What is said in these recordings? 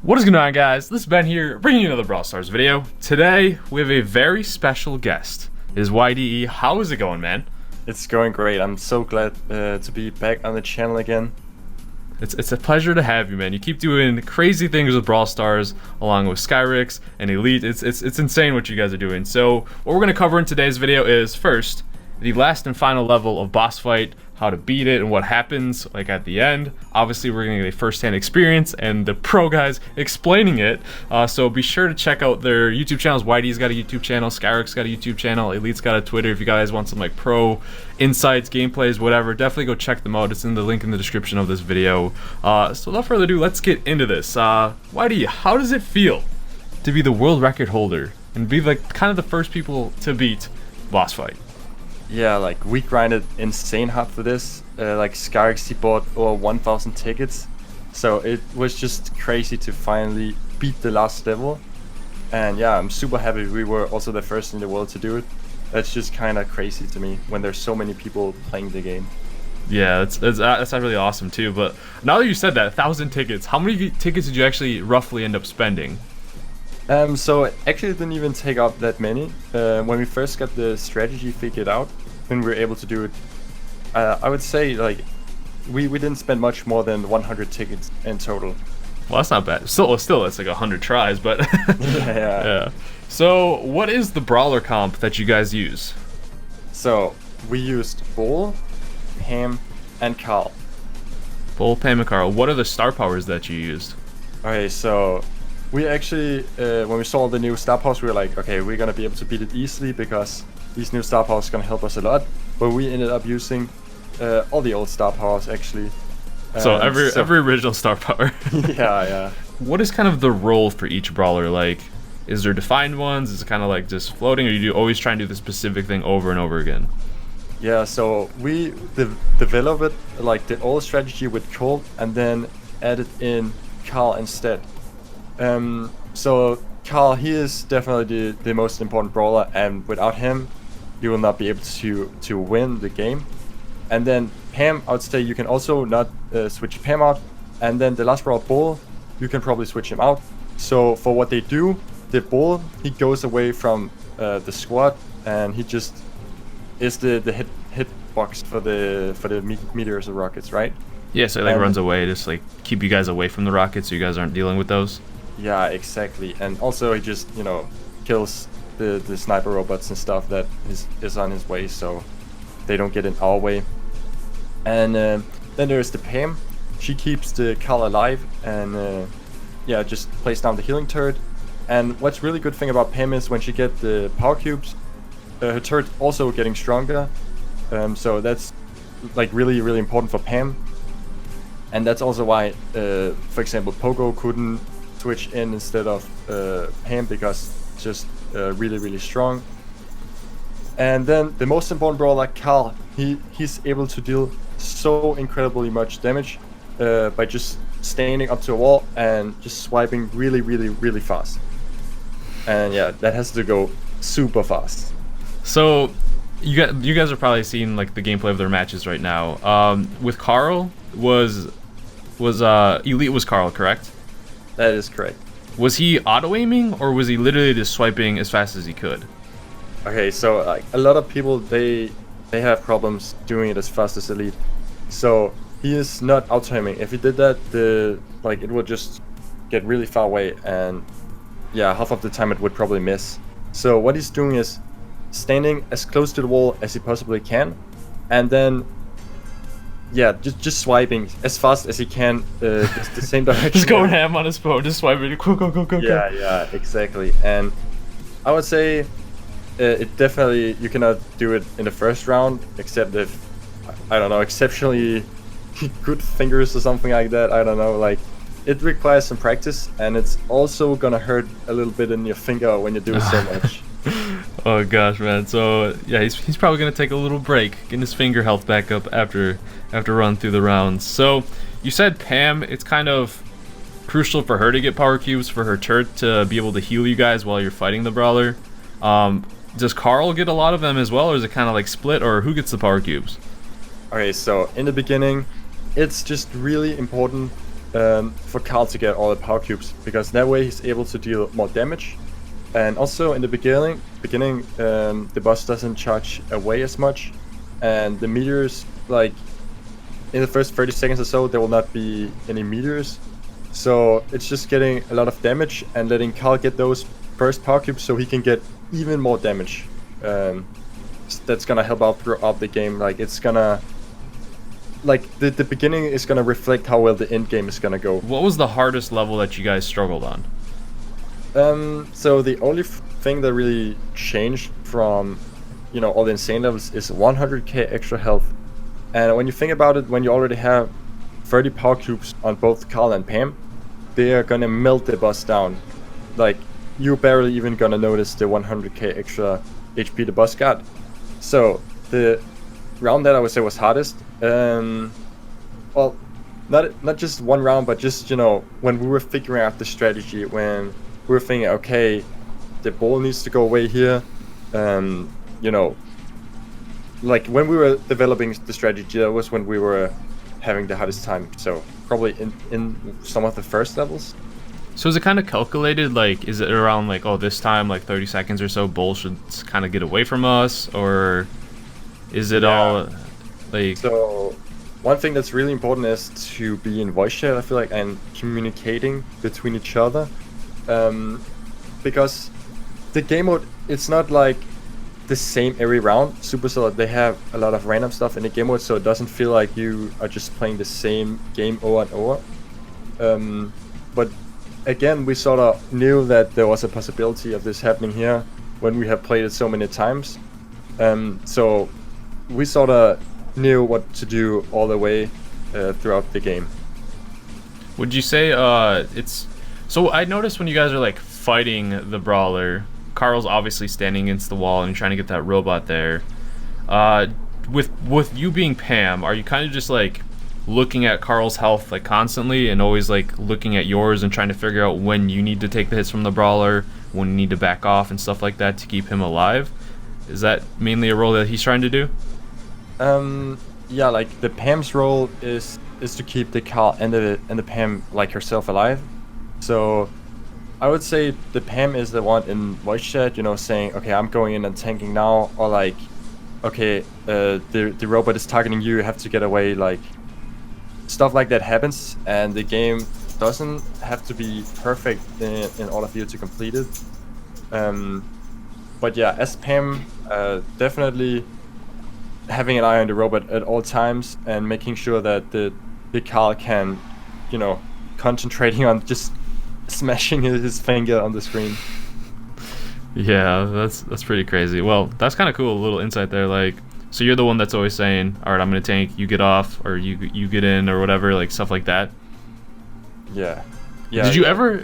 What is going on, guys? This is Ben here, bringing you another Brawl Stars video. Today, we have a very special guest. It is YDE. How is it going, man? It's going great. I'm so glad to be back on the channel again. It's a pleasure to have you, man. You keep doing crazy things with Brawl Stars, along with SkYRiiKZ and Elit. It's insane what you guys are doing. So, what we're going to cover in today's video is, first, the last and final level of boss fight, how to beat it, and what happens like at the end. Obviously, we're gonna get a first-hand experience and the pro guys explaining it. So be sure to check out their YouTube channels. YD's got a YouTube channel, SkYRiiKZ's got a YouTube channel, Elit's got a Twitter. If you guys want some like pro insights, gameplays, whatever, definitely go check them out. It's in the link in the description of this video. So without further ado, let's get into this. YD, how does it feel to be the world record holder and be like kind of the first people to beat boss fight? Yeah, like we grinded insane hard for this. Like SkYRiiKZ bought over 1,000 tickets, so it was just crazy to finally beat the last level. And yeah, I'm super happy we were also the first in the world to do it. That's just kind of crazy to me when there's so many people playing the game. Yeah, that's really awesome too. But now that you said that, 1,000 tickets, how many tickets did you actually roughly end up spending? So it actually didn't even take up that many. When we first got the strategy figured out, when we were able to do it, I would say like we didn't spend much more than 100 tickets in total. Well, that's not bad. Still, it's like 100 tries, but yeah. So, what is the Brawler comp that you guys use? So we used Brawl, Pam, and Carl. Bull, Pam, and Carl. What are the star powers that you used? Okay, so we actually, when we saw the new star powers, we were like, okay, we're gonna be able to beat it easily because these new star powers are gonna help us a lot. But we ended up using all the old star powers actually. So every original star power. Yeah. What is kind of the role for each brawler? Like, is there defined ones? Is it kind of like just floating, or you do always try and do the specific thing over and over again? Yeah, so we developed it like the old strategy with Colt and then added in Carl instead. So Carl, he is definitely the most important brawler, and without him, you will not be able to win the game. And then Pam, I would say you can also not switch Pam out. And then the last brawler, Bull, you can probably switch him out. So for what they do, the Bull, he goes away from the squad, and he just is the hit box for the meteors or rockets, right? Yeah, so it like runs away, just like keep you guys away from the rockets, so you guys aren't dealing with those. Yeah, exactly. And also he just, kills the sniper robots and stuff that is on his way, so they don't get in our way. And then there's the Pam. She keeps the Carl alive and just plays down the healing turret. And what's really good thing about Pam is when she gets the power cubes, her turret also getting stronger. So that's like really, really important for Pam. And that's also why, for example, Pogo couldn't switch in instead of Pam, because it's just really, really strong. And then the most important brawler, Carl, he's able to deal so incredibly much damage by just standing up to a wall and just swiping really, really, really fast. And yeah, that has to go super fast. So you guys are probably seeing like the gameplay of their matches right now. With Carl, was Elite was Carl, correct? That is correct. Was he auto-aiming, or was he literally just swiping as fast as he could? Okay, so like a lot of people, they have problems doing it as fast as Elite. So he is not auto-aiming. If he did that, it would just get really far away, and yeah, half of the time it would probably miss. So what he's doing is standing as close to the wall as he possibly can, and then just swiping as fast as he can, just the same direction. Just going ham on his phone, just swiping, go. Yeah, exactly. And I would say it definitely, you cannot do it in the first round, except if, I don't know, exceptionally good fingers or something like that. I don't know, like it requires some practice, and it's also gonna hurt a little bit in your finger when you do it so much. Oh gosh, man. So yeah, he's probably gonna take a little break, getting his finger health back up after running through the rounds. So you said Pam, it's kind of crucial for her to get power cubes for her turret to be able to heal you guys while you're fighting the brawler. Does Carl get a lot of them as well, or is it kind of like split, or who gets the power cubes? Okay, so in the beginning, it's just really important for Carl to get all the power cubes, because that way he's able to deal more damage. And also in the beginning, the boss doesn't charge away as much, and the meteors, like in the first 30 seconds or so, there will not be any meteors. So it's just getting a lot of damage and letting Carl get those first power cubes so he can get even more damage. That's gonna help out throughout the game. Like it's gonna, like the beginning is gonna reflect how well the end game is gonna go. What was the hardest level that you guys struggled on? So the only thing that really changed from, all the insane levels is 100k extra health. And when you think about it, when you already have 30 power cubes on both Carl and Pam, they are gonna melt the boss down. Like, you're barely even gonna notice the 100k extra HP the boss got. So the round that I would say was hardest, well, not just one round, but just when we were figuring out the strategy, when we were thinking, okay, the ball needs to go away here, like when we were developing the strategy, that was when we were having the hardest time. So probably in some of the first levels. So is it kind of calculated? Like, is it around like, oh, this time, like 30 seconds or so, Bull should kind of get away from us, or is it all like? So one thing that's really important is to be in voice chat, I feel like, and communicating between each other, because the game mode, it's not like the same every round. Supercell, they have a lot of random stuff in the game mode, so it doesn't feel like you are just playing the same game over and over. But again, we sort of knew that there was a possibility of this happening here when we have played it so many times. So we sort of knew what to do all the way throughout the game. Would you say it's... So I noticed when you guys are like fighting the Brawler, Carl's obviously standing against the wall and you're trying to get that robot there. With you being Pam, are you kind of just like looking at Carl's health like constantly and always like looking at yours and trying to figure out when you need to take the hits from the Brawler, when you need to back off and stuff like that to keep him alive? Is that mainly a role that he's trying to do? Yeah, like the Pam's role is to keep the Carl and the Pam like herself alive. So I would say the Pam is the one in voice chat, saying, okay, I'm going in and tanking now, or like, okay, the robot is targeting you, you have to get away, like stuff like that happens, and the game doesn't have to be perfect in order for you to complete it. But yeah, as Pam, definitely having an eye on the robot at all times and making sure that the Carl can, concentrating on just smashing his finger on the screen. Yeah, that's pretty crazy. Well, that's kind of cool, a little insight there. Like, so you're the one that's always saying, all right, I'm gonna tank, you get off, or you get in, or whatever, like stuff like that. Yeah. Did you ever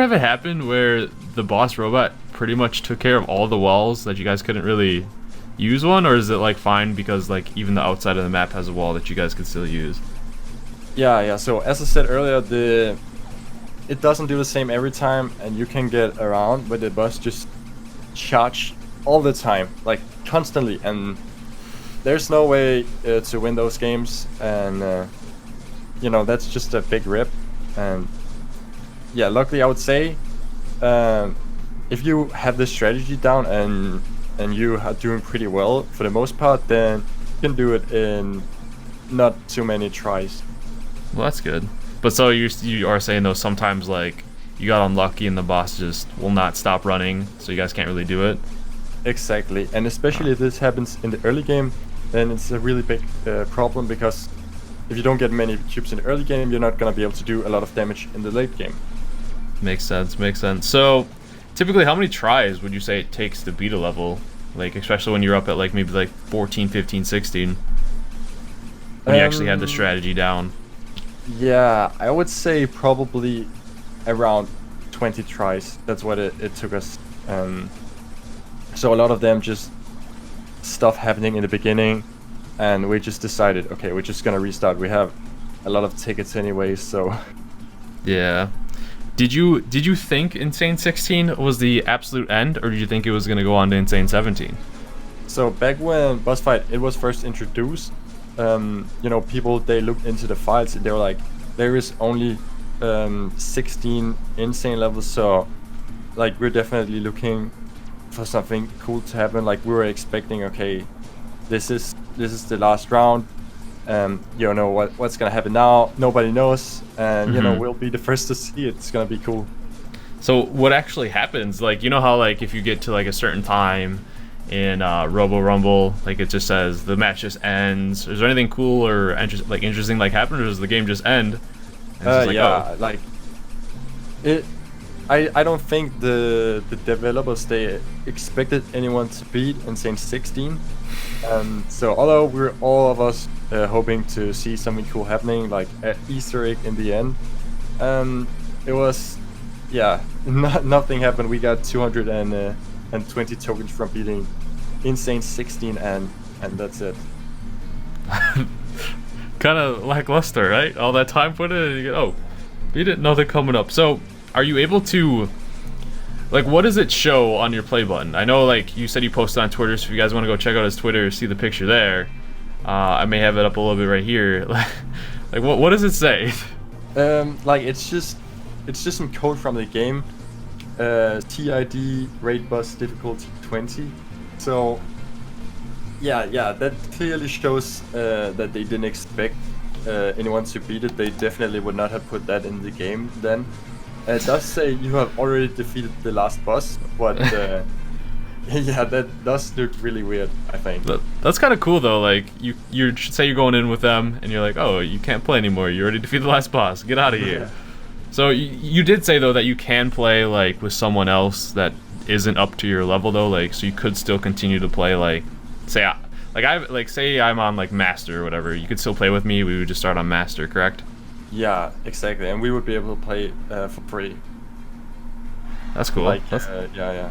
have it happen where the boss robot pretty much took care of all the walls that you guys couldn't really use one, or is it like fine because like even the outside of the map has a wall that you guys can still use? Yeah. So as I said earlier, it doesn't do the same every time, and you can get around, but the boss just charge all the time, like constantly, and there's no way to win those games, and that's just a big rip. And yeah, luckily I would say, if you have this strategy down and you are doing pretty well for the most part, then you can do it in not too many tries. Well, that's good. But so you are saying though sometimes like you got unlucky and the boss just will not stop running, so you guys can't really do it? Exactly, and especially if this happens in the early game, then it's a really big problem, because if you don't get many cubes in the early game, you're not gonna be able to do a lot of damage in the late game. Makes sense. So typically how many tries would you say it takes to beat a level? Like, especially when you're up at like maybe like 14, 15, 16, when you actually have the strategy down. Yeah, I would say probably around 20 tries. That's what it took us. So a lot of them just stuff happening in the beginning, and we just decided, okay, we're just gonna restart. We have a lot of tickets anyway, so yeah. Did you think Insane 16 was the absolute end, or did you think it was gonna go on to Insane 17? So back when Boss Fight it was first introduced, people, they looked into the files and they were like, there is only 16 insane levels, so like we're definitely looking for something cool to happen. Like we were expecting, okay, this is the last round. You know what's gonna happen now. Nobody knows, and you know we'll be the first to see it. It's gonna be cool. So what actually happens? Like, you know how like if you get to like a certain time in Robo Rumble, like it just says the match just ends. Is there anything cool or interesting like happen, or does the game just end? And it's just Yeah, like it. I don't think the developers, they expected anyone to beat Insane 16. So although we're all of us hoping to see something cool happening, like an Easter egg in the end, it was, yeah, nothing happened. We got 220 tokens from beating Insane 16, and that's it. Kind of lackluster, right? All that time put in, and you get, oh, beat it, nothing coming up. So are you able to, like, what does it show on your play button? I know, like, you said you posted on Twitter, so if you guys want to go check out his Twitter, see the picture there. I may have it up a little bit right here. Like, what does it say? Like, it's just some code from the game. TID raid bus difficulty 20. So yeah, that clearly shows that they didn't expect anyone to beat it. They definitely would not have put that in the game then. It does say you have already defeated the last boss, but yeah, that does look really weird, I think. That's kind of cool though. Like you say you're going in with them, and you're like, oh, you can't play anymore. You already defeated the last boss. Get out of here. Yeah. So you did say though that you can play like with someone else that isn't up to your level though. Like, so you could still continue to play. Like, say I'm on like Master or whatever. You could still play with me. We would just start on Master, correct? Yeah, exactly, and we would be able to play for free. That's cool. Like, yeah.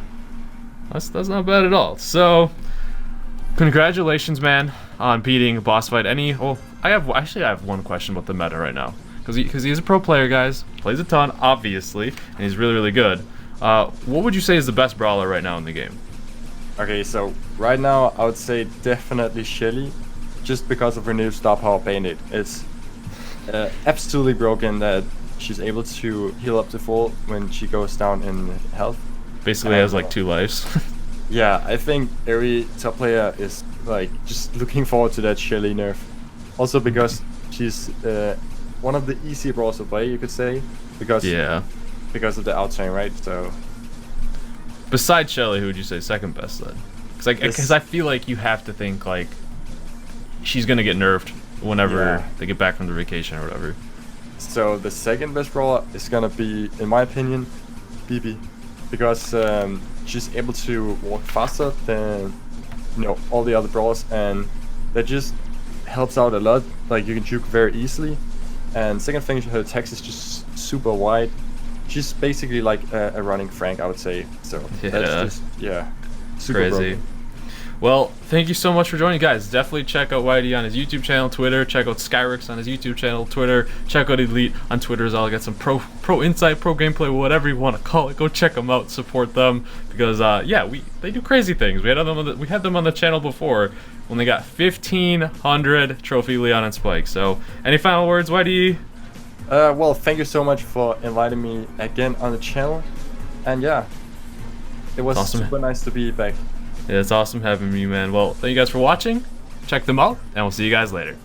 That's not bad at all. So, congratulations, man, on beating a boss fight. I have one question about the meta right now, because he's a pro player, guys. Plays a ton, obviously, and he's really, really good. What would you say is the best brawler right now in the game? Okay, so right now I would say definitely Shelly, just because of her new star power Bandit. It's absolutely broken that she's able to heal up to full when she goes down in health. Basically has like 2 lives. Yeah, I think every top player is like just looking forward to that Shelly nerf. Also because she's one of the easier brawlers to play, you could say, because of the outside, right? So besides Shelly, who would you say second best then? Because I feel like you have to think like she's gonna get nerfed whenever they get back from the vacation or whatever. So the second best brawler is gonna be, in my opinion, BB, because she's able to walk faster than all the other brawlers, and that just helps out a lot. Like, you can juke very easily, and second thing, her attacks is just super wide. She's basically like a running Frank, I would say. So that's just super crazy. broken. Well, thank you so much for joining, guys. Definitely check out YD on his YouTube channel, Twitter. Check out SkYRiiKZ on his YouTube channel, Twitter. Check out Elit on Twitter as well. I got some pro insight, pro gameplay, whatever you want to call it. Go check them out, support them, because they do crazy things. We had them on the channel before when they got 1,500 trophy Leon and Spike. So, any final words, YD? Well, thank you so much for inviting me again on the channel, and yeah, it was awesome. Super nice to be back. Yeah, it's awesome having you, man. Well, thank you guys for watching. Check them out, and we'll see you guys later.